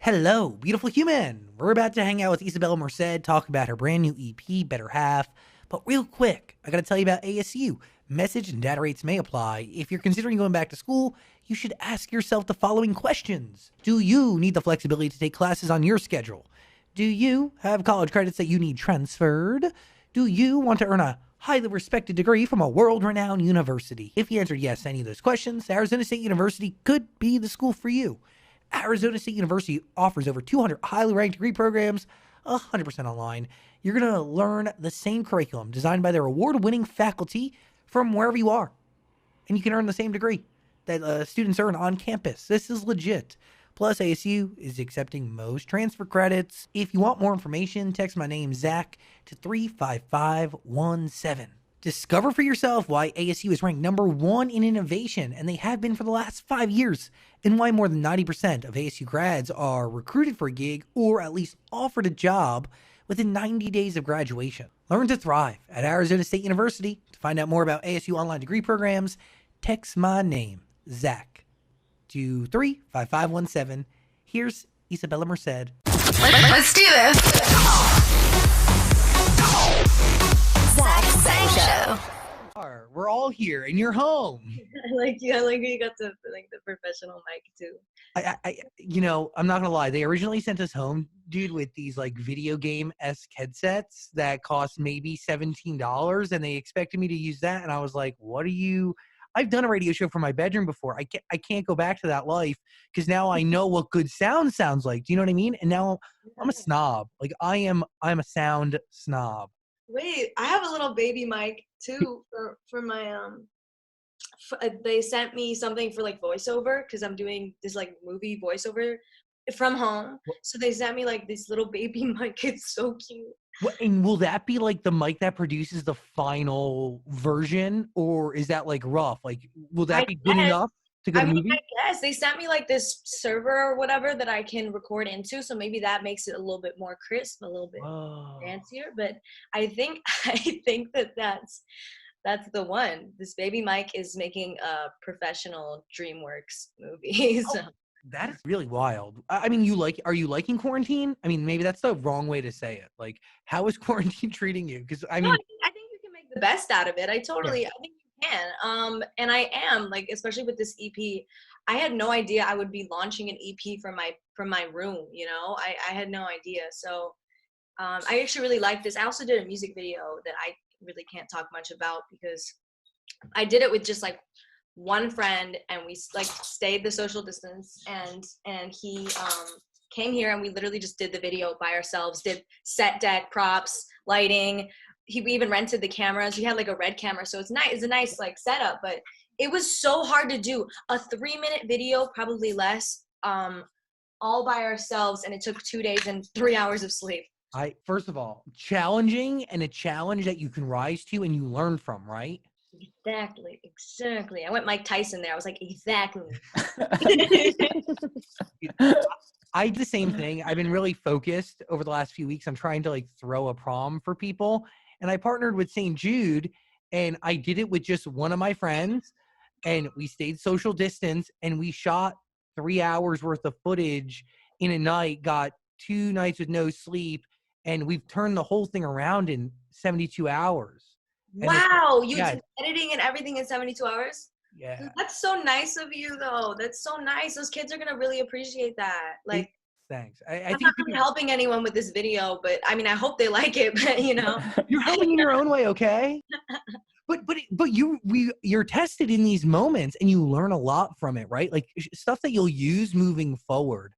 Hello, beautiful human. We're about to hang out with Isabela Merced, talk about her brand new EP, Better Half. But real quick, I gotta tell you about ASU. Message and data rates may apply. If you're considering going back to school, you should ask yourself the following questions. Do you need the flexibility to take classes on your schedule? Do you have college credits that you need transferred? Do you want to earn a highly respected degree from a world-renowned university? If you answered yes to any of those questions, Arizona State University could be the school for you. Arizona State University offers over 200 highly ranked degree programs, 100% online. You're going to learn the same curriculum designed by their award-winning faculty from wherever you are. And you can earn the same degree that students earn on campus. This is legit. Plus, ASU is accepting most transfer credits. If you want more information, text my name, Zach, to 35517. Discover for yourself why ASU is ranked number one in innovation, and they have been for the last 5 years, and why more than 90% of ASU grads are recruited for a gig or at least offered a job within 90 days of graduation. Learn to thrive at Arizona State University. To find out more about ASU online degree programs, text my name, Zach, to 35517. Here's Isabela Merced. Let's do this. Zach Sang Show. We're all here, and you're home. I like you. I like you got the professional mic too. I'm not gonna lie. They originally sent us home, dude, with these like video game-esque headsets that cost maybe $17, and they expected me to use that, and I was like, "What are you?" I've done a radio show from my bedroom before. I can't go back to that life because now I know what good sound sounds like. Do you know what I mean? And now I'm a snob. Like I'm a sound snob. Wait, I have a little baby mic too for my they sent me something for like voiceover because I'm doing this like movie voiceover from home. So they sent me like this little baby mic. It's so cute. And will that be like the mic that produces the final version, or is that like rough? Like, will that be good enough to go to movie? I guess they sent me like this server or whatever that I can record into, so maybe that makes it a little bit more crisp, a little bit fancier. But I think that's the one. This baby mic is making a professional DreamWorks movie. So. That is really wild. I mean, are you liking quarantine? I mean, maybe that's the wrong way to say it. Like, how is quarantine treating you? Because I think you can make the best out of it. I think you can. And I am, like, especially with this EP, I had no idea I would be launching an EP from my room, you know? I had no idea. So I actually really like this. I also did a music video that I really can't talk much about because I did it with just like one friend, and we like stayed the social distance, and he came here, and we literally just did the video by ourselves, did set deck, props, lighting. He even rented the cameras. He had like a red camera, so it's a nice like setup, but it was so hard to do a 3-minute video, probably less, all by ourselves, and it took 2 days and 3 hours of sleep. First of all, challenging, and a challenge that you can rise to and you learn from, right? Exactly. I went Mike Tyson there. I was like, exactly. I did the same thing. I've been really focused over the last few weeks on trying to like throw a prom for people. And I partnered with St. Jude, and I did it with just one of my friends, and we stayed social distance, and we shot 3 hours worth of footage in a night, got 2 nights with no sleep, and we've turned the whole thing around in 72 hours. Wow, you did editing and everything in 72 hours? Yeah. That's so nice of you, though. That's so nice. Those kids are going to really appreciate that. Like, thanks. I'm not really helping anyone with this video, but I mean, I hope they like it, but you know. You're helping in your own way, okay? But you're tested in these moments, and you learn a lot from it, right? Like stuff that you'll use moving forward.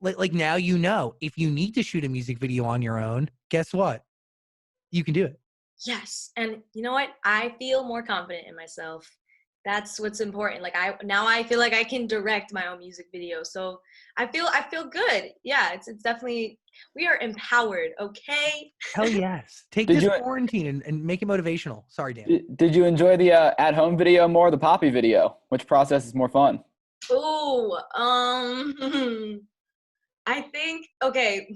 Like now, you know, if you need to shoot a music video on your own, guess what? You can do it. Yes. And you know what? I feel more confident in myself. That's what's important. Like I feel like I can direct my own music video. So I feel good. Yeah, it's definitely, we are empowered. Okay. Hell yes. Take this quarantine and make it motivational. Sorry, Dan. Did you enjoy the at-home video more, or the Poppy video? Which process is more fun? Oh, I think,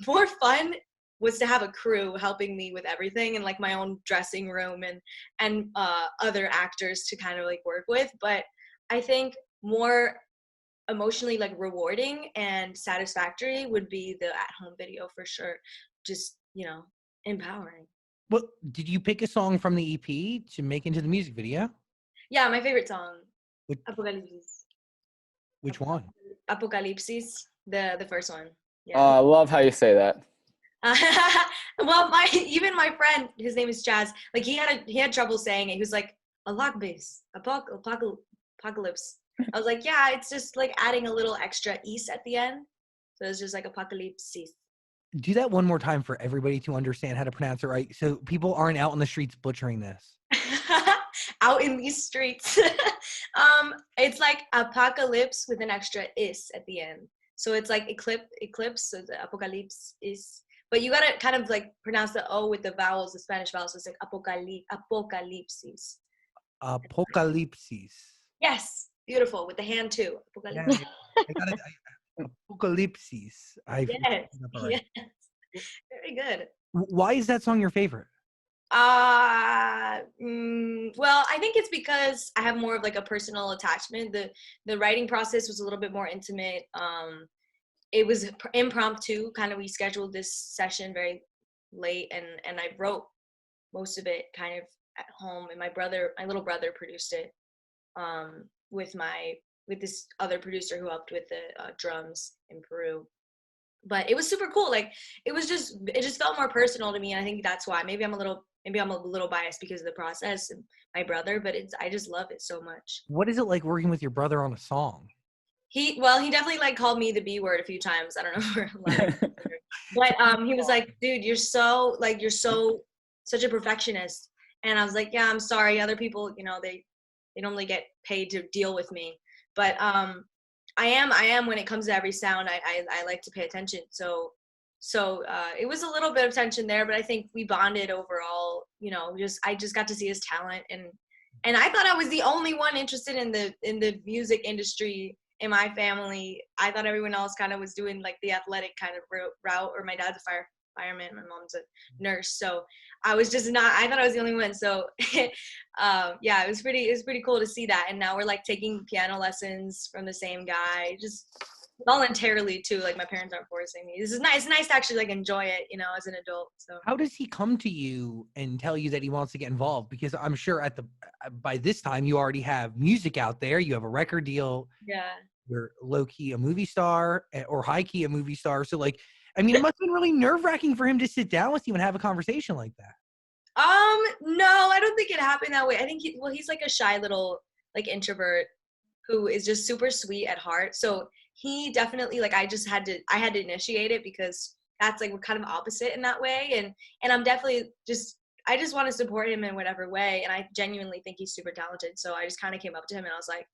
more fun was to have a crew helping me with everything, and like my own dressing room and other actors to kind of like work with. But I think more emotionally like rewarding and satisfactory would be the at-home video for sure. Just, empowering. Well, did you pick a song from the EP to make into the music video? Yeah, my favorite song, Which, Apocalipsis. which one? Apocalipsis, the first one. I Yeah. love how you say that. Well, even my friend, his name is Jazz. Like he had trouble saying it. He was like apocalypse. I was like, yeah, it's just like adding a little extra "is" at the end. So it's just like apocalypsis. Do that one more time for everybody to understand how to pronounce it right, so people aren't out on the streets butchering this. Out in these streets. It's like apocalypse with an extra "is" at the end. So it's like eclipse, so the apocalypse is. But you gotta kind of like pronounce the O with the vowels, the Spanish vowels. So it's like apocalipsis. Apocalypsis. Yes, beautiful with the hand too. Yeah, Apocalypsis. I got it. Apocalypsis. Yes, Right. yes, very good. Why is that song your favorite? Well, I think it's because I have more of like a personal attachment. The writing process was a little bit more intimate. It was impromptu, kind of. We scheduled this session very late, and I wrote most of it kind of at home, and my little brother produced it with this other producer who helped with the drums in Peru. But it was super cool. Like it just felt more personal to me, and I think that's why. Maybe I'm a little biased because of the process and my brother, but I just love it so much. What is it like working with your brother on a song? He definitely like called me the B word a few times. I don't know if we're allowed. But he was like, dude, you're such a perfectionist. And I was like, yeah, I'm sorry. Other people, they normally get paid to deal with me. But I am when it comes to every sound, I like to pay attention. So it was a little bit of tension there, but I think we bonded overall. I just got to see his talent, and I thought I was the only one interested in the music industry in my family. I thought everyone else kind of was doing like the athletic kind of route, or my dad's a fireman, my mom's a nurse, so I was just not. I thought I was the only one. So yeah, it was pretty cool to see that. And now we're like taking piano lessons from the same guy, just voluntarily too. Like my parents aren't forcing me. This is nice. It's nice to actually like enjoy it, as an adult. So How does he come to you and tell you that he wants to get involved? Because I'm sure by this time you already have music out there. You have a record deal. yeah. You're low key a movie star, or high key a movie star. So like, I mean, it must have been really nerve wracking for him to sit down with you and have a conversation like that. No, I don't think it happened that way. I think he's like a shy little like introvert who is just super sweet at heart. So he definitely like I had to initiate it, because that's like we're kind of opposite in that way. And I'm definitely I just want to support him in whatever way. And I genuinely think he's super talented. So I just kind of came up to him and I was like,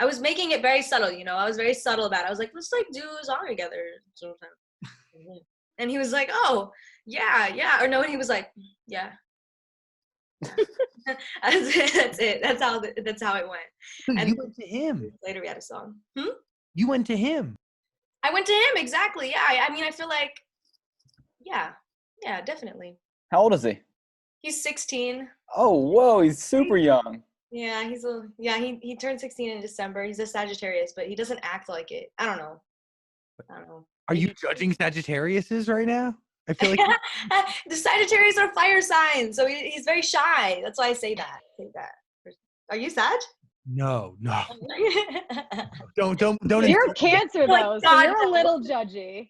I was making it very subtle, I was very subtle about it. I was like, let's like do a song together sometime. And he was like, oh, yeah. Or no, and he was like, yeah. That's it. That's how it went. So And you went to him. later we had a song. You went to him. I went to him, exactly. Yeah. I mean, I feel like, yeah, definitely. How old is he? He's 16. Oh, whoa, he's super young. Yeah, he turned 16 in December. He's a Sagittarius, but he doesn't act like it. I don't know. Are you judging Sagittariuses right now? I feel like The Sagittarius are fire signs, so he's very shy. That's why I say that. Are you Sag? no. Don't. You're a Cancer my though, so God, you're a no. little judgy.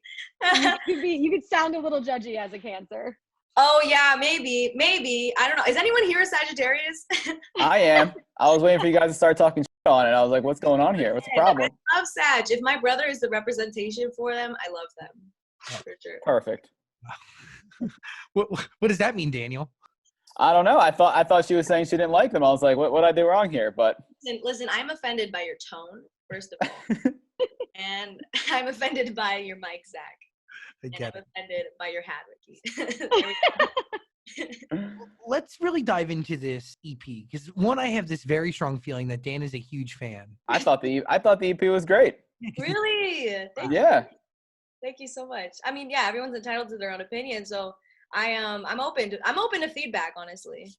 You could sound a little judgy as a Cancer. Oh yeah, maybe. I don't know. Is anyone here a Sagittarius? I am. I was waiting for you guys to start talking shit on it. I was like, what's going on here? What's the problem? I love Sag. If my brother is the representation for them, I love them. For sure. Perfect. What does that mean, Daniel? I don't know. I thought she was saying she didn't like them. I was like, what did I do wrong here? But Listen, I'm offended by your tone, first of all. And I'm offended by your mic, Zach. I And get I'm it. offended by your hat, Ricky. Let's really dive into this EP, because I have this very strong feeling that Dan is a huge fan. I thought the EP was great. Really? Yeah. Thank you so much. I mean, yeah, everyone's entitled to their own opinion, so I'm open to feedback, honestly.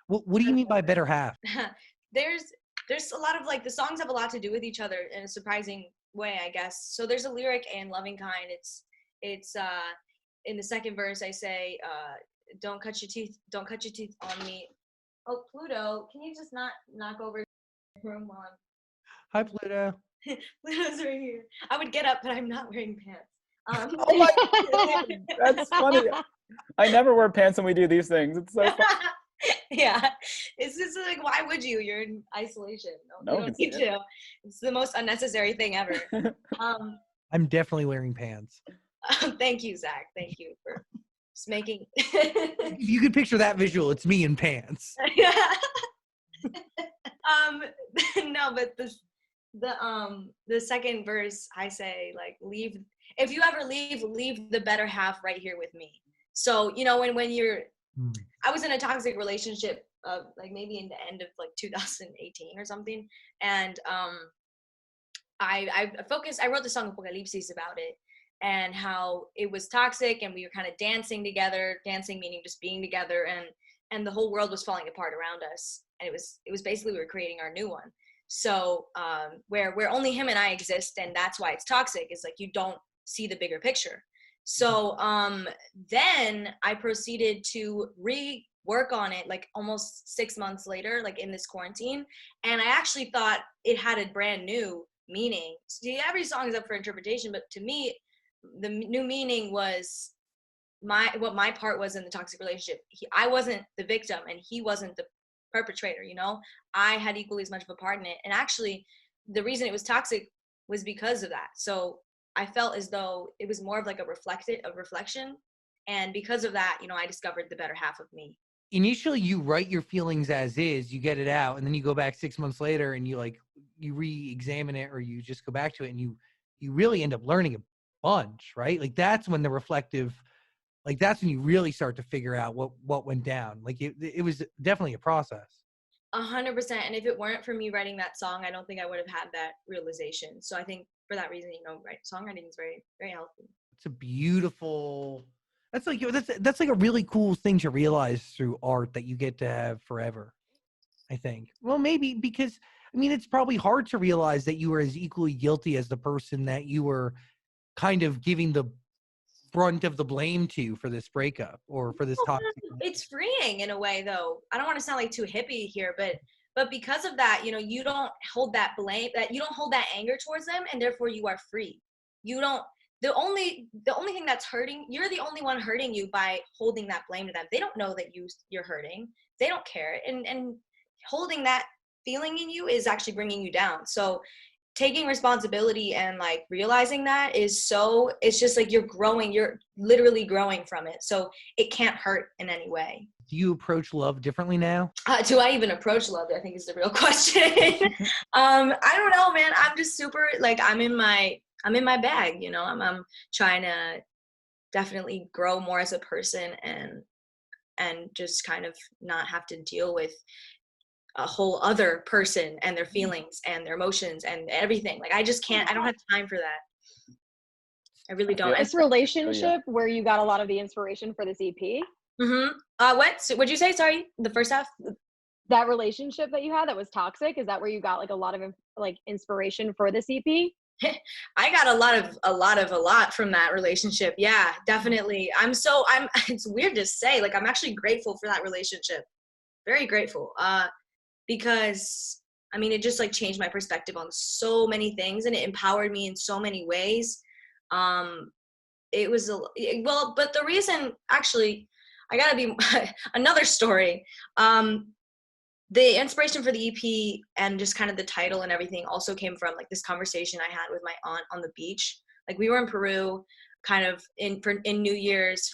What do you mean by better half? There's a lot of like the songs have a lot to do with each other in a surprising way, I guess. So there's a lyric in Loving Kind. It's in the second verse I say, don't cut your teeth on me. Oh, Pluto, can you just not knock over the room while Hi, Pluto. Pluto's right here. I would get up, but I'm not wearing pants. Oh my God, that's funny. I never wear pants when we do these things. It's so funny. Yeah, it's just like, why would you? You're in isolation. No, No you one don't can need see it. to. It's the most unnecessary thing ever. I'm definitely wearing pants. Thank you, Zach. Thank you for just making. If you could picture that visual, it's me in pants. No, but the second verse I say, like, leave, if you ever leave the better half right here with me. So, you know, when you're, I was in a toxic relationship, like maybe in the end of like 2018 or something, and I wrote the song Apocalipsis about it, and how it was toxic, and we were kind of dancing together, dancing meaning just being together, and the whole world was falling apart around us, and it was basically we were creating our new one. So where only him and I exist, and that's why it's toxic, is like you don't see the bigger picture. So then I proceeded to rework on it like almost 6 months later, like in this quarantine, and I actually thought it had a brand new meaning. See, every song is up for interpretation, but to me, the new meaning was what my part was in the toxic relationship. I wasn't the victim, and he wasn't the perpetrator. You know, I had equally as much of a part in it, and actually, the reason it was toxic was because of that. So I felt as though it was more of like a reflection, and because of that, you know, I discovered the better half of me. Initially, you write your feelings as is, you get it out, and then you go back 6 months later and you re-examine it, or you just go back to it, and you really end up learning a bunch, right? Like that's when the reflective, like that's when you really start to figure out what went down. Like it was definitely a process. 100%. And if it weren't for me writing that song, I don't think I would have had that realization. So I think for that reason, you know, songwriting is very, very healthy. It's a beautiful. That's like that's like a really cool thing to realize through art that you get to have forever. I think. Well, maybe because I mean it's probably hard to realize that you were as equally guilty as the person that you were kind of giving the brunt of the blame to for this breakup or for this toxic. It's freeing in a way, though. I don't want to sound like too hippie here, but because of that, you know, you don't hold that blame, that you don't hold that anger towards them, and therefore you are free. You don't. The only thing that's hurting, you're the only one hurting you by holding that blame to them. They don't know that you're hurting. They don't care, and holding that feeling in you is actually bringing you down. So taking responsibility and like realizing that it's just like you're literally growing from it. So it can't hurt in any way. Do you approach love differently now? Do I even approach love? I think is the real question. I don't know, man. I'm just super, like, I'm in my bag, you know. I'm trying to definitely grow more as a person, and just kind of not have to deal with a whole other person and their feelings and their emotions and everything. Like I just can't, I don't have time for that. I really don't. This relationship where you got a lot of the inspiration for this EP? What'd you say? Sorry, the first half? That relationship that you had that was toxic, is that where you got like a lot of like inspiration for this EP? I got a lot from that relationship. Yeah, definitely. It's weird to say, like, I'm actually grateful for that relationship. Very grateful. Because I mean, it just like changed my perspective on so many things, and it empowered me in so many ways. It was but the reason, actually, I gotta be another story. The inspiration for the EP and just kind of the title and everything also came from like this conversation I had with my aunt on the beach. Like we were in Peru, kind of for New Year's,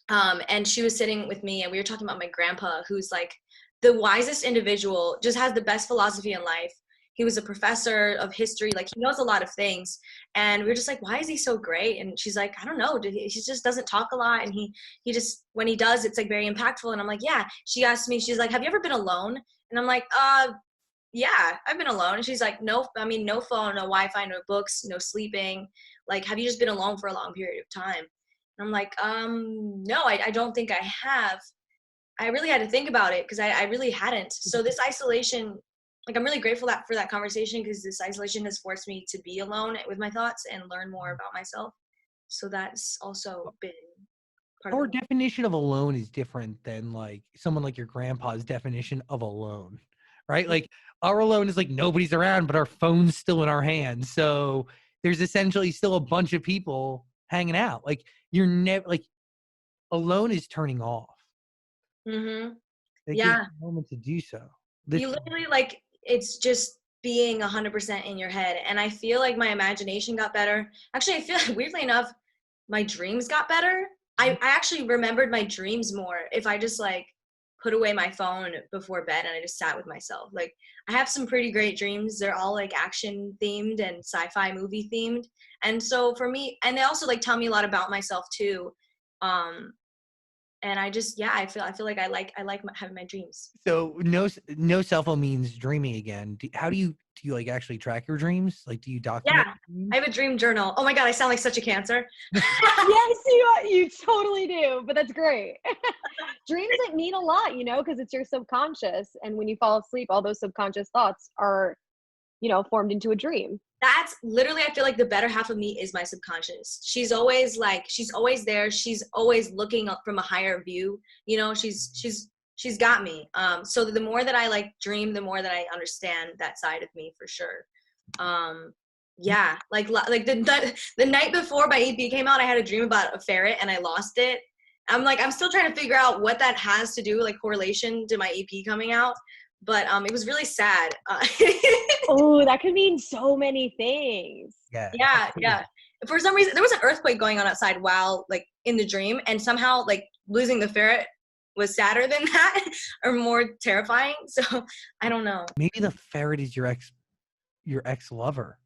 and she was sitting with me, and we were talking about my grandpa, who's like the wisest individual, just has the best philosophy in life. He was a professor of history, like he knows a lot of things. And we were just like, why is he so great? And she's like, I don't know, he just doesn't talk a lot. And he just, when he does, it's like very impactful. And I'm like, yeah. She asked me, she's like, have you ever been alone? And I'm like, yeah, I've been alone. And she's like, no phone, no Wi-Fi, no books, no sleeping. Like, have you just been alone for a long period of time? And I'm like, no, I don't think I have. I really had to think about it because I really hadn't. So this isolation like I'm really grateful for that conversation, because this isolation has forced me to be alone with my thoughts and learn more about myself. So that's also been part Our of the definition of alone is different than like someone like your grandpa's definition of alone, right? Like our alone is like nobody's around, but our phone's still in our hands. So there's essentially still a bunch of people hanging out. Like you're never like alone is turning off. Mm-hmm. They give Yeah. you a moment to do so. You Literally. literally, like, it's just being 100% in your head. And I feel like my imagination got better. Actually, I feel like, weirdly enough, my dreams got better. I actually remembered my dreams more if I just like put away my phone before bed and I just sat with myself. Like, I have some pretty great dreams. They're all like action themed and sci-fi movie themed. And so for me, and they also like tell me a lot about myself too. And I just, yeah, I feel like I like having my dreams. So no cell phone means dreaming again. How do you like actually track your dreams? Like, do you document? Yeah, your dreams? I have a dream journal. Oh my God, I sound like such a Cancer. Yes, you totally do, but that's great. Dreams, like, mean a lot, you know, because it's your subconscious, and when you fall asleep, all those subconscious thoughts are, you know, formed into a dream. That's literally, I feel like the better half of me is my subconscious. She's always there. She's always looking up from a higher view. You know, she's got me. So the more that I like dream, the more that I understand that side of me for sure. Yeah, like the night before my EP came out, I had a dream about a ferret and I lost it. I'm still trying to figure out what that has to do, like correlation to my EP coming out. But it was really sad. Oh, that could mean so many things. Yeah. For some reason, there was an earthquake going on outside while like in the dream, and somehow like losing the ferret was sadder than that or more terrifying. So I don't know. Maybe the ferret is your ex lover.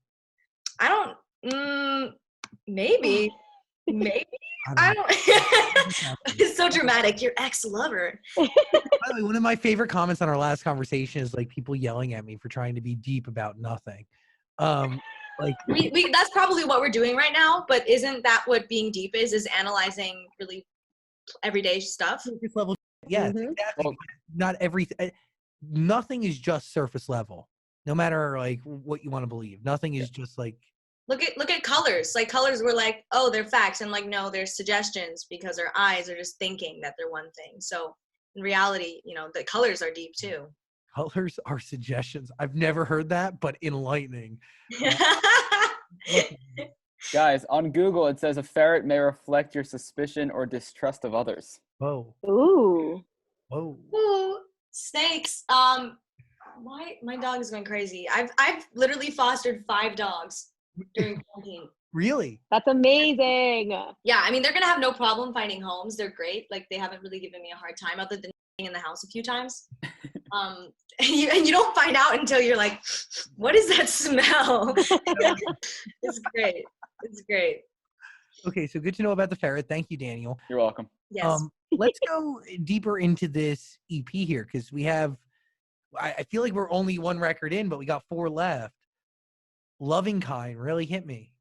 I don't. Maybe. I don't. It's so dramatic. Your ex-lover. By the way, one of my favorite comments on our last conversation is like people yelling at me for trying to be deep about nothing. Like we that's probably what we're doing right now, but isn't that what being deep is analyzing really everyday stuff? surface level. Yeah, Mhm. exactly. Well- Not everything. Nothing is just surface level. No matter like what you want to believe, nothing is just like. Look at colors. Like colors were like, oh, they're facts, and like no, they're suggestions because our eyes are just thinking that they're one thing. So in reality, you know, the colors are deep too. Colors are suggestions. I've never heard that, but enlightening. Guys, on Google, it says a ferret may reflect your suspicion or distrust of others. Whoa, Ooh. whoa. Ooh, snakes. My dog is going crazy. I've literally fostered 5 dogs during quarantine. Really? That's amazing. Yeah, I mean they're gonna have no problem finding homes. They're great. Like they haven't really given me a hard time other than in the house a few times. And you don't find out until you're like, what is that smell? It's great. It's great. Okay, so good to know about the ferret. Thank you, Daniel. You're welcome. Yes. Let's go deeper into this EP here because we have. I feel like we're only 1 record in, but we got 4 left. Loving Kind really hit me.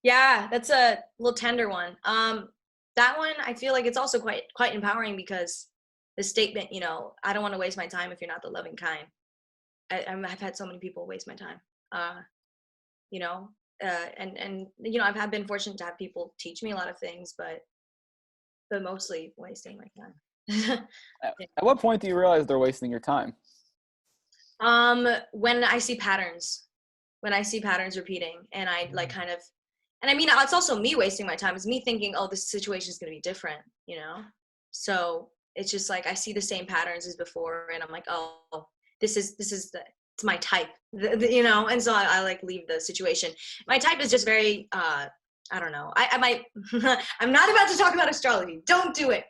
Yeah, that's a little tender one. That one I feel like it's also quite empowering because the statement, you know, I don't want to waste my time if you're not the loving kind. I've had so many people waste my time. You know, and you know, I've been fortunate to have people teach me a lot of things, but mostly wasting my time. At what point do you realize they're wasting your time? When I see patterns repeating, and I like kind of. And I mean, it's also me wasting my time. It's me thinking, oh, this situation is going to be different, you know? So it's just like, I see the same patterns as before. And I'm like, oh, it's my type, you know? And so I like leave the situation. My type is just very, I don't know. I might, I'm not about to talk about astrology. Don't do it.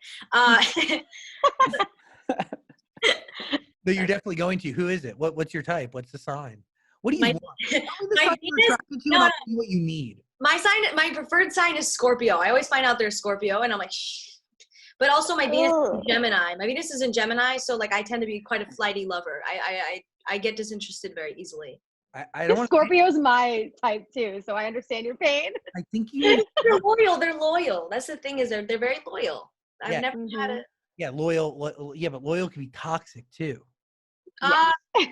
No, you're definitely going to. Who is it? What's your type? What's the sign? What do you My- want? Tell me the my sign you're Venus- attracted to, no, and I'll no. tell you what you need. My preferred sign is Scorpio. I always find out they're Scorpio and I'm like, shh. But also my Venus is in Gemini. My Venus is in Gemini, so like I tend to be quite a flighty lover. I get disinterested very easily. I don't want. Scorpio's my type too, so I understand your pain. I think you. They're loyal. They're loyal. That's the thing is they're very loyal. I've Yeah. never had Mhm. it. Yeah, loyal. Yeah, but loyal can be toxic too. Yes. Yeah,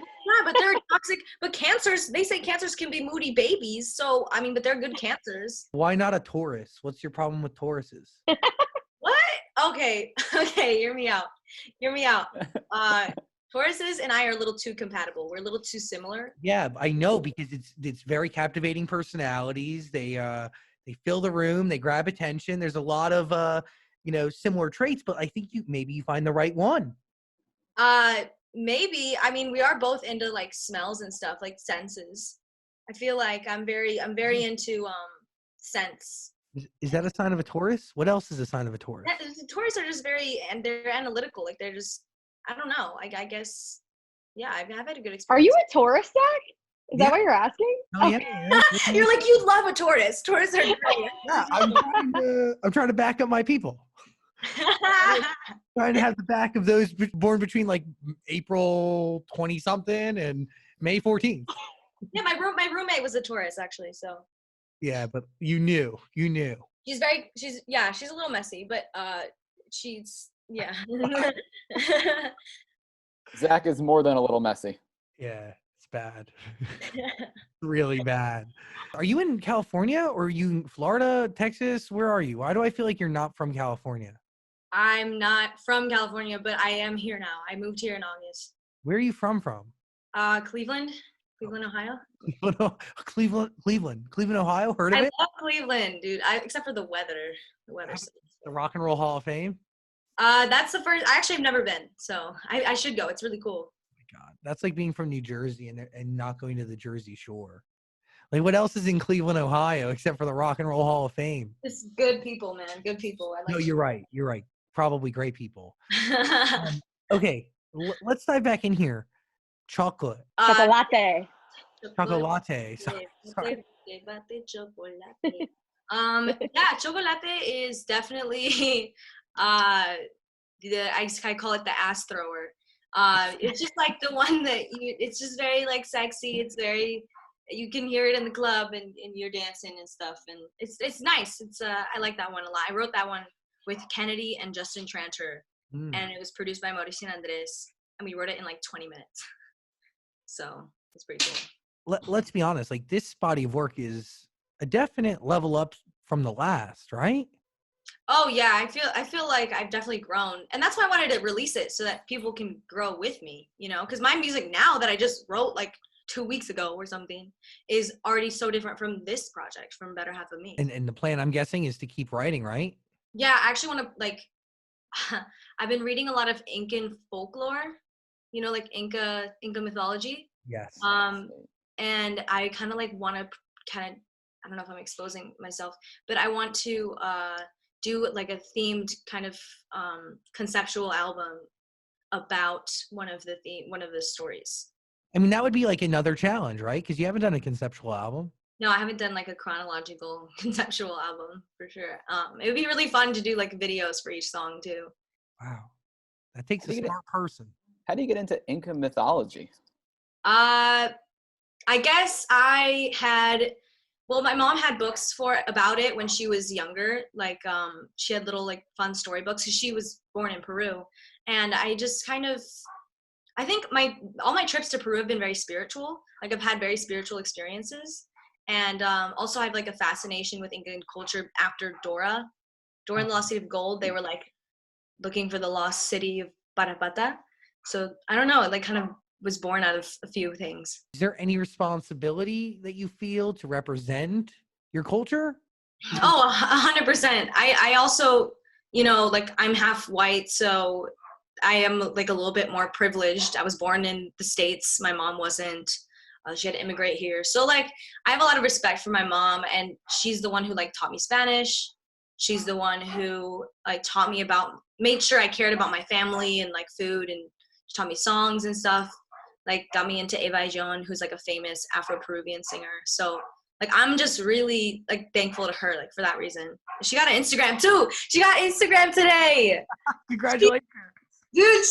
but they're toxic. But cancers, they say cancers can be moody babies. So, I mean, but they're good cancers. Why not a Taurus? What's your problem with Tauruses? What? Okay. Okay. Hear me out. Hear me out. Tauruses and I are a little too compatible. We're a little too similar. Yeah, I know because it's very captivating personalities. They fill the room, they grab attention. There's a lot of similar traits, but I think maybe you find the right one. Maybe. I mean, we are both into like smells and stuff, like senses. I feel like I'm very into scents. Is that a sign of a Taurus? What else is a sign of a Taurus? The Taurus are just and they're analytical. Like they're just, I don't know. I guess, yeah, I've had a good experience. Are you a Taurus, Zach? Is Yeah. that what you're asking? Oh, yeah. You're like, you love a Taurus. Taurus are great. Yeah, I'm trying to back up my people. Trying to have the back of those born between like April 20 something and May 14th. Yeah, my roommate was a Taurus actually, so. Yeah, but you knew. She's a little messy, but she's yeah. Zach is more than a little messy. Yeah, it's bad. Really bad. Are you in California or are you in Florida, Texas? Where are you? Why do I feel like you're not from California? I'm not from California, but I am here now. I moved here in August. Where are you from? Cleveland, Ohio. Cleveland, Ohio. Heard of I it? love Cleveland, dude. Except for the weather. The weather. The Rock and Roll Hall of Fame. That's the first. I actually have never been, so I should go. It's really cool. Oh my God, that's like being from New Jersey and not going to the Jersey Shore. Like, what else is in Cleveland, Ohio, except for the Rock and Roll Hall of Fame? It's good people, man. Good people. I like No, you're right. Probably great people. Okay, let's dive back in here. Chocolate. Chocolate. Chocolate. Sorry. Yeah, chocolate is definitely I call it the ass thrower. It's just like the one that it's just very like sexy. It's very, you can hear it in the club and you're dancing and stuff, and it's nice. I like that one a lot. I wrote that one with Kennedy and Justin Tranter, and it was produced by Mauricio and Andres, and we wrote it in like 20 minutes. So it's pretty cool. Let's be honest, like this body of work is a definite level up from the last, right? Oh yeah, I feel like I've definitely grown, and that's why I wanted to release it so that people can grow with me, because my music now that I just wrote like 2 weeks ago or something is already so different from this project, from Better Half of Me. And the plan, I'm guessing, is to keep writing, right? Yeah, I actually want to like I've been reading a lot of Incan folklore, like Inca mythology. Yes. And I kind of like want to I don't know if I'm exposing myself, but I want to do like a themed kind of conceptual album about one of the stories. I mean, that would be like another challenge, right? Because you haven't done a conceptual album. No, I haven't done like a chronological conceptual album for sure. It would be really fun to do like videos for each song too. Wow. That takes a smart person. How do you get into Inca mythology? I guess my mom had books about it when she was younger. Like, she had little like fun storybooks because she was born in Peru. And I just I think all my trips to Peru have been very spiritual. Like I've had very spiritual experiences. And also I have like a fascination with Incan culture after Dora and the Lost City of Gold. They were like looking for the lost city of Parapata. So I don't know, it like kind of was born out of a few things. Is there any responsibility that you feel to represent your culture? Oh, 100%. I also, like I'm half white, so I am like a little bit more privileged. I was born in the States. My mom wasn't. She had to immigrate here. So like I have a lot of respect for my mom, and she's the one who like taught me Spanish. She's the one who like taught me made sure I cared about my family and like food, and she taught me songs and stuff. Like got me into Eva Ayllón, who's like a famous Afro-Peruvian singer. So like I'm just really like thankful to her like for that reason. She got an Instagram too. She got Instagram today. Congratulations. Dude,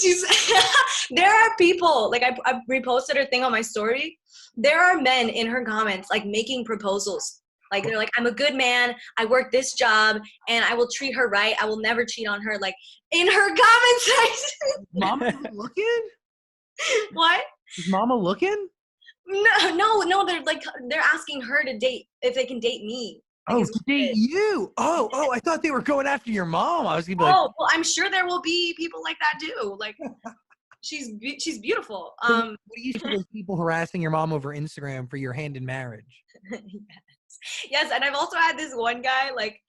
there are people, like I reposted her thing on my story. There are men in her comments like making proposals. Like they're like, I'm a good man, I work this job, and I will treat her right. I will never cheat on her. Like in her comment section. Mom looking? What? Is mama looking? No. They're asking her to date if they can date me. Like, Oh, is to what it date is. you. Oh, I thought they were going after your mom. I was gonna be like, Oh, well, I'm sure there will be people like that too. Like, she's beautiful. so what do you say to those people harassing your mom over Instagram for your hand in marriage? Yes, and I've also had this one guy, like,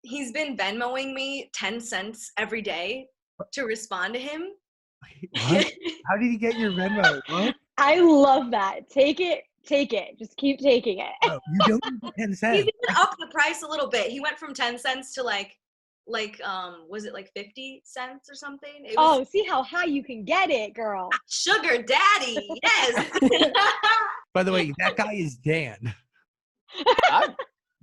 he's been Venmoing me 10 cents every day to respond to him. What? How did he get your Venmo? What? I love that. Take it. Just keep taking it. No, you don't need the 10 He's cents. even upped the price a little bit. He went from 10 cents to was it like 50 cents or something? It was Oh, see how high you can get it, girl. sugar daddy. Yes. By the way, that guy is Dan. I-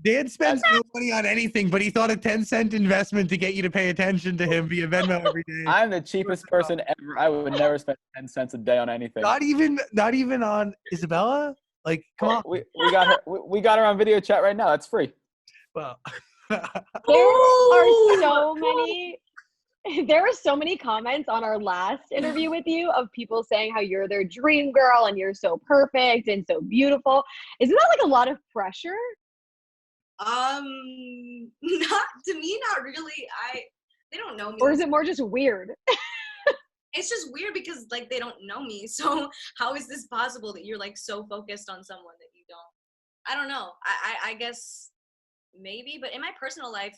Dan spends no money on anything, but he thought a 10-cent investment to get you to pay attention to him via Venmo every day. I'm the cheapest person ever. I would never spend 10 cents a day on anything. Not even on Isabella? Like, come on. We got her. We got her on video chat right now. That's free. Well, There are so many. There were so many comments on our last interview with you of people saying how you're their dream girl and you're so perfect and so beautiful. Isn't that like a lot of pressure? Not to me, not really. They don't know me. Or is it more just weird? It's just weird because like they don't know me. So how is this possible that you're like so focused on someone that you don't? I don't know. I guess maybe, but in my personal life,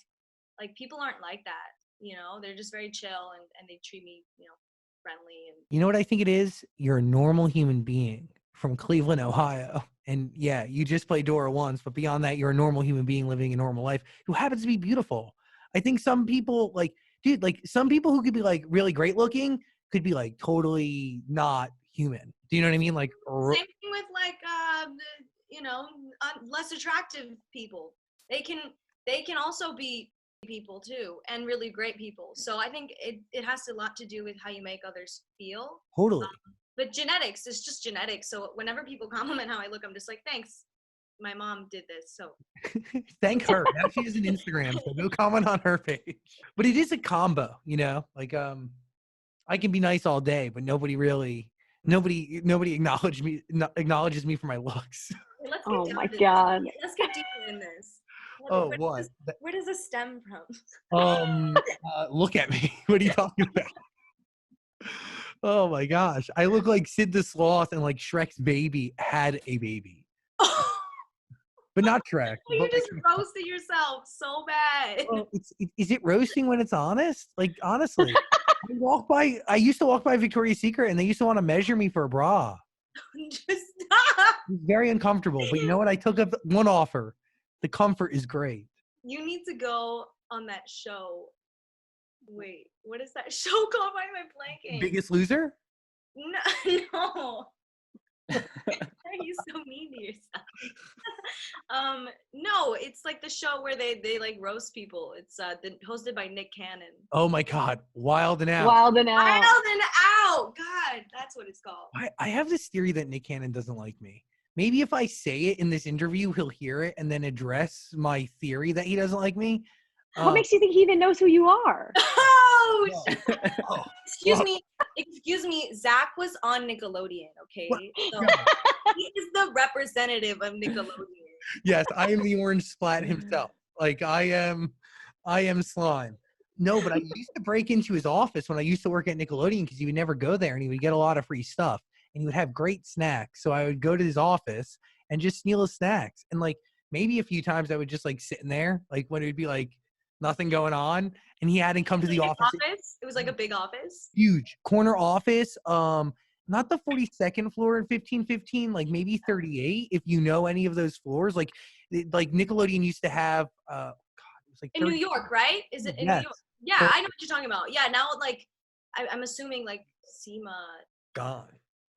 like people aren't like that. You know, they're just very chill and they treat me, friendly and you know what I think it is? You're a normal human being from Cleveland, Ohio. And yeah, you just played Dora once, but beyond that, you're a normal human being living a normal life who happens to be beautiful. I think some people some people who could be like really great looking could be like totally not human. Do you know what I mean? Like, same thing with like less attractive people. They can also be people too and really great people. So I think it has a lot to do with how you make others feel. totally. But genetics is just genetics. So whenever people compliment how I look, I'm just like, thanks. My mom did this. So Thank her. Now she has an Instagram, so go comment on her page. But it is a combo, like I can be nice all day, but nobody acknowledges me for my looks. let's get Oh down my to this. God. Let's get deeper in this. Oh, Where what? does where does this stem from? Look at me. What are you talking about? Oh my gosh. I look like Sid the Sloth and like Shrek's baby had a baby. But not Shrek. You but just like, roasted yourself so bad. well, is it roasting when it's honest? Like, honestly, I used to walk by Victoria's Secret and they used to want to measure me for a bra. Just stop. It was very uncomfortable. But you know what? I took up one offer. The comfort is great. You need to go on that show. Wait, what is that show called? Why am I blanking? Biggest Loser? No. Why are you so mean to yourself? No, it's like the show where they like roast people. It's hosted by Nick Cannon. Oh my God. Wild and Out. Wild and out. Wild and Out. God, that's what it's called. I have this theory that Nick Cannon doesn't like me. Maybe if I say it in this interview, he'll hear it and then address my theory that he doesn't like me. What makes you think he even knows who you are? Oh, Oh, excuse me. Zach was on Nickelodeon, okay? What? So he is the representative of Nickelodeon. yes, I am the orange splat himself. Like I am slime. No, but I used to break into his office when I used to work at Nickelodeon because he would never go there and he would get a lot of free stuff and he would have great snacks. So I would go to his office and just steal his snacks. And like maybe a few times I would just like sit in there, like when it would be like nothing going on and he hadn't come to the office. It was like a big office. Huge corner office. Not the 42nd floor in 1515, like maybe 38. If you know any of those floors, like Nickelodeon used to have. God, it was like in New York, right? Is it in New Yes. York? Yeah, I know what you're talking about. Yeah, now like I'm assuming like SEMA gone.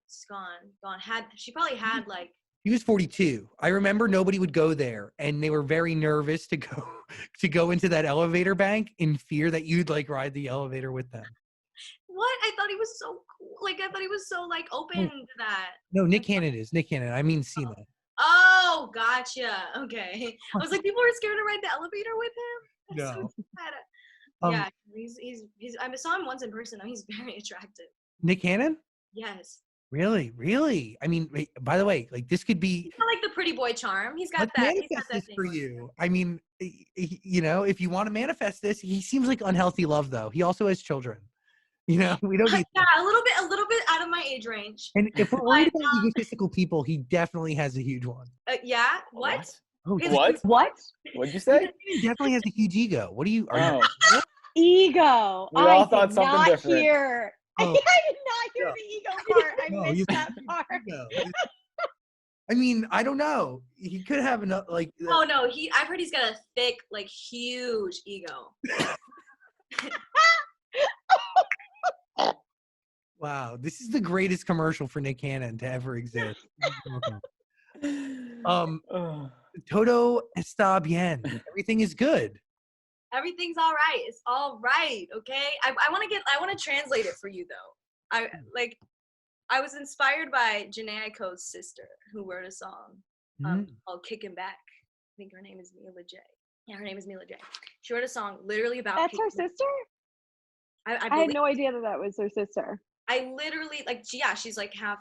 is gone. She probably had like. He was 42. I remember nobody would go there, and they were very nervous to go into that elevator bank in fear that you'd like ride the elevator with them. What? I thought he was so cool. Like I thought he was so like open to that. No, Nick Cannon is. Nick Cannon. I mean SEMA. Oh, gotcha. Okay. I was like, people were scared to ride the elevator with him. That's No. so sad. Um, Yeah, he's. I saw him once in person. He's very attractive. Nick Cannon? Yes. Really, really. I mean, wait, by the way, like this could be. He's got like the pretty boy charm. He's got Let's that. He's got manifest that this thing. for going. you. I mean, you know, if you want to manifest this, he seems like unhealthy love though. He also has children. You know, we don't need. Yeah, a little bit out of my age range. And if we're worried But, about egotistical people, he definitely has a huge one. yeah. What? Oh, His- What? What? What'd you say? he definitely has a huge ego. What are you? Are you? Oh, Ego. We all I thought did something not different. hear. Oh. I did not hear the ego part. I No, missed he's- that part. Ego. I mean, I don't know. He could have enough, like. Oh no, I've heard he's got a thick, like huge ego. Wow, this is the greatest commercial for Nick Cannon to ever exist. Ugh. Todo está bien. Everything is good. Everything's all right. It's all right. Okay. I want to translate it for you though. I was inspired by Janae Aiko's sister, who wrote a song called "Kicking Back." I think her name is Mila J. Yeah, her name is Mila J. She wrote a song literally about. That's her kicking- sister? I I had believe- no idea that was her sister. I literally she's like half.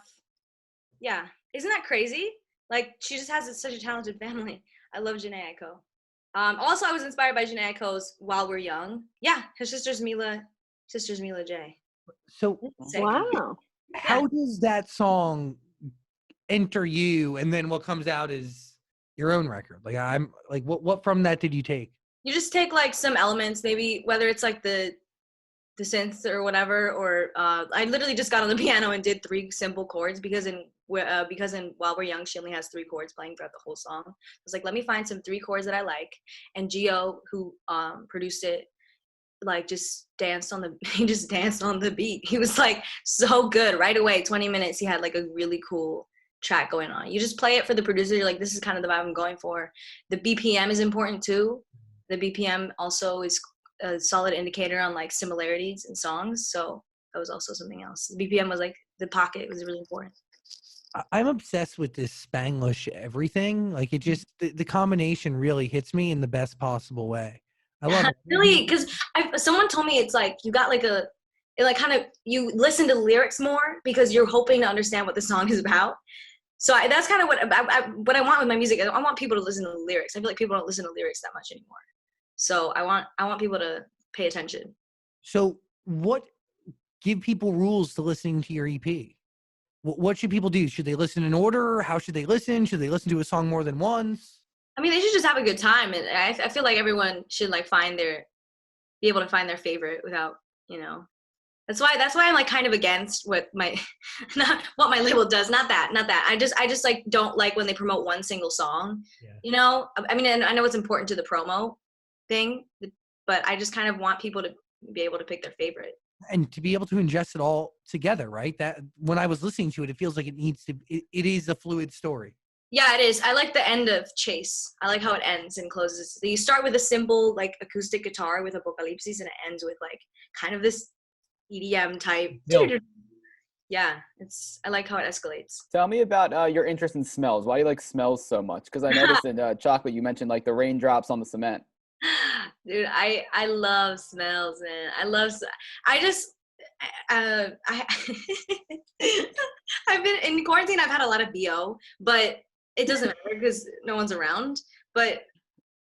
Yeah, isn't that crazy? Like she just has such a talented family. I love Janae Aiko. Also, I was inspired by Janae Aiko's "While We're Young." Yeah, her sister's Mila J. So, Sick. Wow. how does that song enter you, and then what comes out is your own record? Like, I'm like, what from that did you take? You just take like some elements, maybe whether it's like the synths or whatever, or I literally just got on the piano and did 3 simple chords because in While We're Young she only has 3 chords playing throughout the whole song. I was like, let me find some 3 chords that I like, and Gio, who produced it, like he just danced on the beat. He was like so good right away. 20 minutes he had like a really cool track going on. You just play it for the producer, you're like, this is kind of the vibe I'm going for. The BPM is important too. The BPM also is a solid indicator on like similarities in songs, so that was also something else. The BPM was like the pocket was really important. I'm obsessed with this Spanglish everything. Like, it just the combination really hits me in the best possible way. I love it. Really, because someone told me it's like you got like you listen to lyrics more because you're hoping to understand what the song is about. So that's kind of what I want with my music. I want people to listen to the lyrics. I feel like people don't listen to lyrics that much anymore. So I want people to pay attention. So, give people rules to listening to your EP? What should people do? Should they listen in order? How should they listen? Should they listen to a song more than once? I mean, they should just have a good time, and I feel like everyone should like be able to find their favorite without, you know. That's why I'm like kind of against what my label does. Not that. I just like don't like when they promote one single song. Yeah. You know, I mean, and I know it's important to the promo thing, but I just kind of want people to be able to pick their favorite. And to be able to ingest it all together, right? That when I was listening to it, it feels like it is a fluid story. Yeah, it is. I like the end of Chase. I like how it ends and closes. You start with a simple like acoustic guitar with Apocalypsis, and it ends with like kind of this EDM type. Yeah, I like how it escalates. Tell me about your interest in smells. Why do you like smells so much? Because I noticed in Chocolate you mentioned like the raindrops on the cement. Dude, I love smells, man. I've been in quarantine. I've had a lot of BO, but it doesn't matter because no one's around. But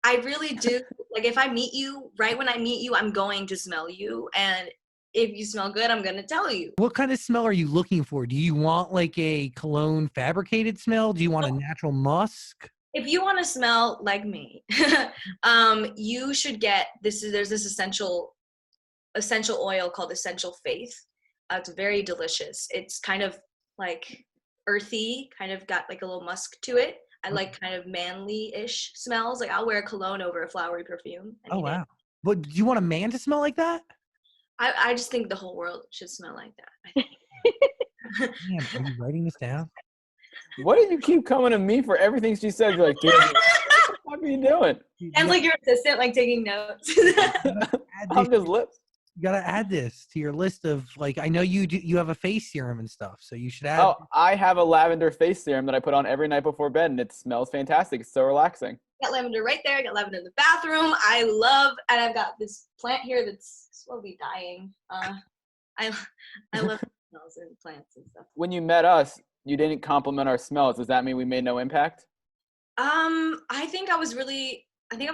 I really do, like, if I meet you, right when I meet you, I'm going to smell you, and if you smell good, I'm gonna tell you. What kind of smell are you looking for? Do you want like a cologne fabricated smell? Do you want a natural musk? If you want to smell like me, you should get this. There's this essential oil called Essential Faith. It's very delicious. It's kind of like earthy, kind of got like a little musk to it. I like kind of manly-ish smells. Like I'll wear a cologne over a flowery perfume. Oh wow! But do you want a man to smell like that? I just think the whole world should smell like that. Damn, are you writing this down? What did you keep coming to me for everything she said? You're like, dude, what the fuck are you doing? And like your assistant, like taking notes. I'm just lips. You gotta add this to your list of like. I know you have a face serum and stuff, so you should add. Oh, I have a lavender face serum that I put on every night before bed, and it smells fantastic. It's so relaxing. Got lavender right there. I got lavender in the bathroom. And I've got this plant here that's slowly dying. I love smells and plants and stuff. When you met us, you didn't compliment our smells. Does that mean we made no impact? I think I was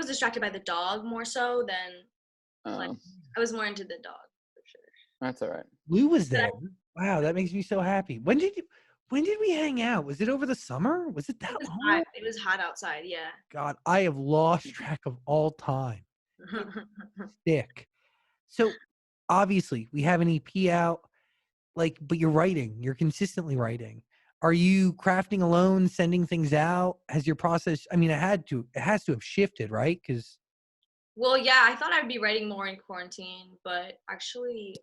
distracted by the dog more so than like I was more into the dog for sure. That's all right. Lou was there. Wow, that makes me so happy. When did we hang out? Was it over the summer? Was it that long? It was hot outside, yeah. God, I have lost track of all time. Thick. So obviously we have an EP out, but you're writing. You're consistently writing. Are you crafting alone, sending things out? Has your process? I mean, it has to have shifted, right? Because well, yeah, I thought I'd be writing more in quarantine, but actually,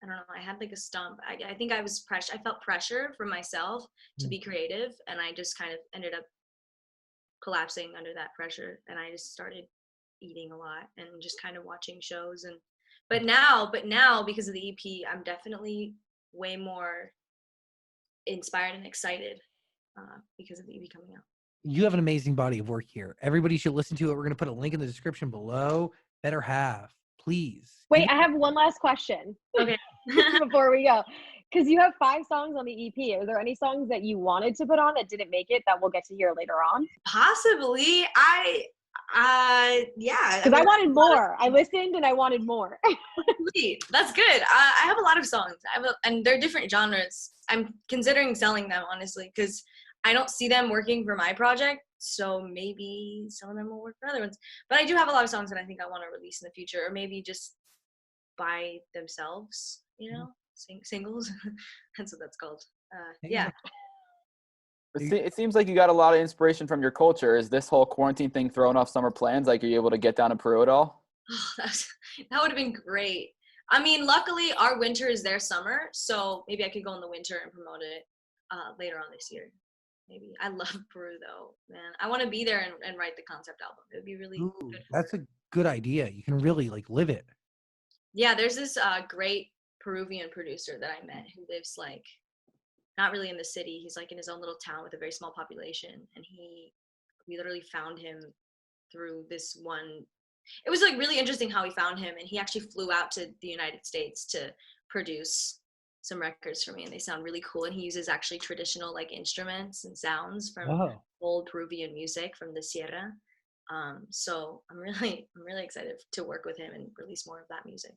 I don't know. I had like a stump. I think I felt pressure from myself to be creative, and I just kind of ended up collapsing under that pressure, and I just started eating a lot and just kind of watching shows. But now because of the EP, I'm definitely way more inspired and excited because of the EP coming out. you have an amazing body of work here. Everybody should listen to it. We're going to put a link in the description below. Better Half, please. Wait, I have one last question. Okay. Before we go. Because you have 5 songs on the EP. Are there any songs that you wanted to put on that didn't make it that we'll get to hear later on? Possibly. Yeah. Because I wanted more. I listened and I wanted more. Sweet. That's good. I have a lot of songs. And they're different genres. I'm considering selling them, honestly, because I don't see them working for my project. So maybe some of them will work for other ones. But I do have a lot of songs that I think I want to release in the future, or maybe just by themselves, singles. That's what that's called. Yeah. It seems like you got a lot of inspiration from your culture. Is this whole quarantine thing throwing off summer plans? Like, are you able to get down to Peru at all? Oh, that would have been great. I mean, luckily our winter is their summer, so maybe I could go in the winter and promote it later on this year. Maybe. I love Peru though, man. I want to be there and write the concept album. It would be really good. That's a good idea. You can really live it. Yeah, there's this great Peruvian producer that I met who lives not really in the city. He's in his own little town with a very small population, and we literally found him through this one. It was really interesting how we found him, and he actually flew out to the United States to produce some records for me, and they sound really cool. And he uses actually traditional instruments and sounds from old Peruvian music from the Sierra. So I'm really excited to work with him and release more of that music.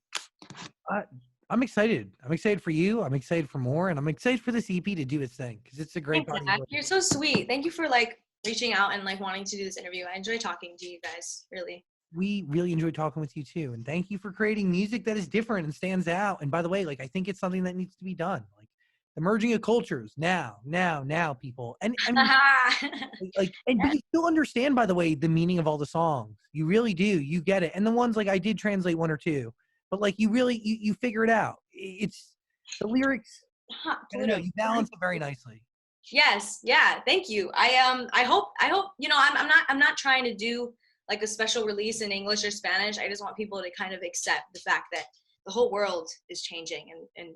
I'm excited. I'm excited for you. I'm excited for more, and I'm excited for this EP to do its thing because it's a great Thanks, body. You're so sweet. Thank you for reaching out and wanting to do this interview. I enjoy talking to you guys, really. We really enjoy talking with you too, and thank you for creating music that is different and stands out. And by the way, I think it's something that needs to be done. The merging of cultures now, people, and but you still understand, by the way, the meaning of all the songs. You really do. You get it. And the ones I did translate 1 or 2, but you really you figure it out. It's the lyrics. I don't know, you balance it very nicely. Yes. Yeah. Thank you. I hope I'm not trying to do a special release in English or Spanish. I just want people to kind of accept the fact that the whole world is changing and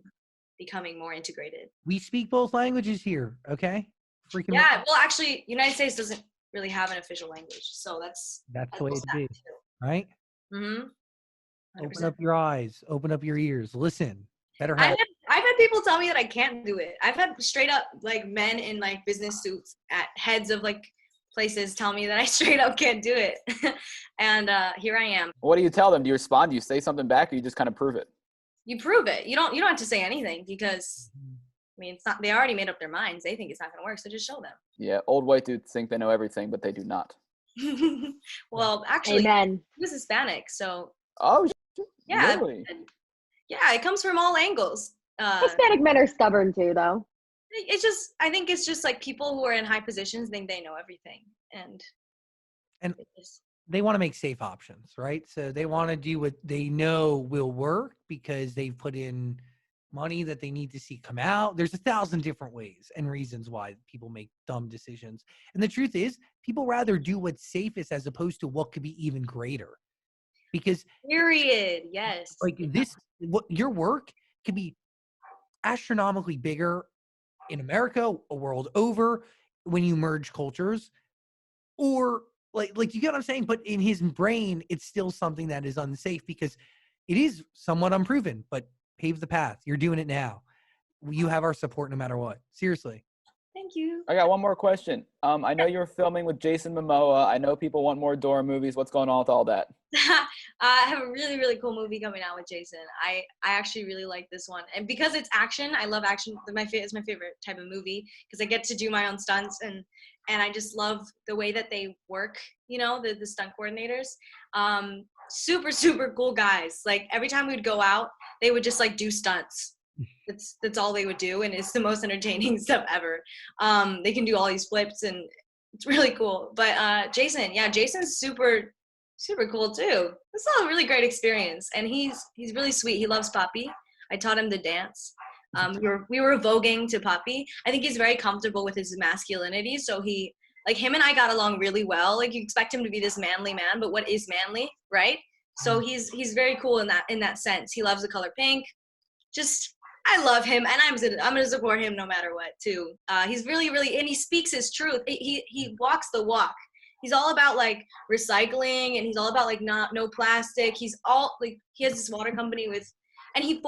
becoming more integrated. We speak both languages here, okay? Well, actually, United States doesn't really have an official language, so that's the way it be, right? Mm-hmm. 100%. Open up your eyes, open up your ears, listen. Better have. I've had people tell me that I can't do it. I've had straight up men in business suits at heads of places tell me that I straight up can't do it. And here I am. What do you tell them? Do you respond? Do you say something back, or you just kind of prove it? You prove it. You don't have to say anything because it's not. They already made up their minds. They think it's not going to work, so just show them. Yeah, old white dudes think they know everything, but they do not. Well, actually, Amen. he was Hispanic, so. Oh, yeah. Really? Yeah, it comes from all angles. Hispanic men are stubborn too, though. I think it's just people who are in high positions think they know everything, and they want to make safe options, right? So they want to do what they know will work because they've put in money that they need to see come out. There's 1,000 different ways and reasons why people make dumb decisions. And the truth is, people rather do what's safest as opposed to what could be even greater. Because period, yes. Your work could be astronomically bigger in America, a world over, when you merge cultures, or you get what I'm saying. But in his brain, it's still something that is unsafe because it is somewhat unproven. But pave the path. You're doing it now. you have our support no matter what. Seriously. Thank you. I got one more question. I know you're filming with Jason Momoa. I know people want more Dora movies. What's going on with all that? I have a really, really cool movie coming out with Jason. I actually really like this one. And because it's action, I love action. It's my favorite type of movie because I get to do my own stunts and I just love the way that they work, you know, the stunt coordinators. Super, super cool guys. Like every time we'd go out, they would just like do stunts. That's all they would do, and it's the most entertaining stuff ever. They can do all these flips, and it's really cool. But Jason's super cool too. This is a really great experience, and he's really sweet. He loves Poppy. I taught him to dance. We were voguing to Poppy. I think he's very comfortable with his masculinity, so him and I got along really well. Like you expect him to be this manly man, but what is manly, right? So he's very cool in that sense. He loves the color pink. Just I love him, and I'm gonna support him no matter what too. He's really, really, and he speaks his truth. He walks the walk. He's all about like recycling, and he's all about like no plastic. He's all like he has this water company and he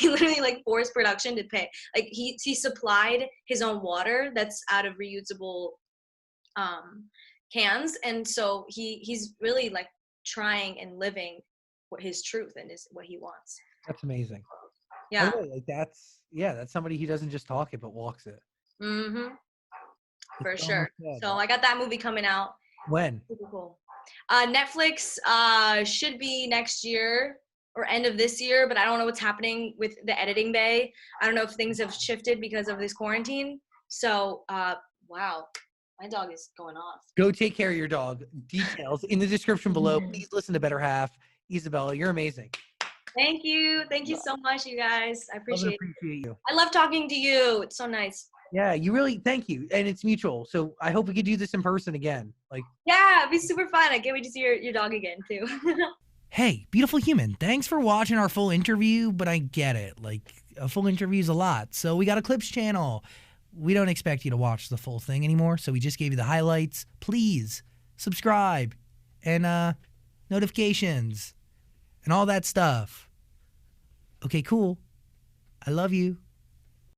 literally like forced production to pay. Like he supplied his own water that's out of reusable cans, and so he's really like trying and living his truth and what he wants. That's amazing. Yeah. By the way, like that's somebody who doesn't just talk it but walks it. Mm-hmm. For It's sure. almost dead. So I got that movie coming out. When? Super cool. Netflix should be next year or end of this year, but I don't know what's happening with the editing bay. I don't know if things have shifted because of this quarantine. So wow, my dog is going off. Go take care of your dog. Details in the description below. Please listen to Better Half. Isabela, you're amazing. Thank you so much, you guys. I appreciate you. I love talking to you. It's so nice. Yeah, you really, thank you. And it's mutual. So I hope we could do this in person again. Yeah, it'd be super fun. I can't wait to see your dog again too. Hey, beautiful human, thanks for watching our full interview, but I get it. Like, a full interview is a lot. So we got a clips channel. We don't expect you to watch the full thing anymore, so we just gave you the highlights. Please subscribe and notifications and all that stuff. Okay, cool. I love you.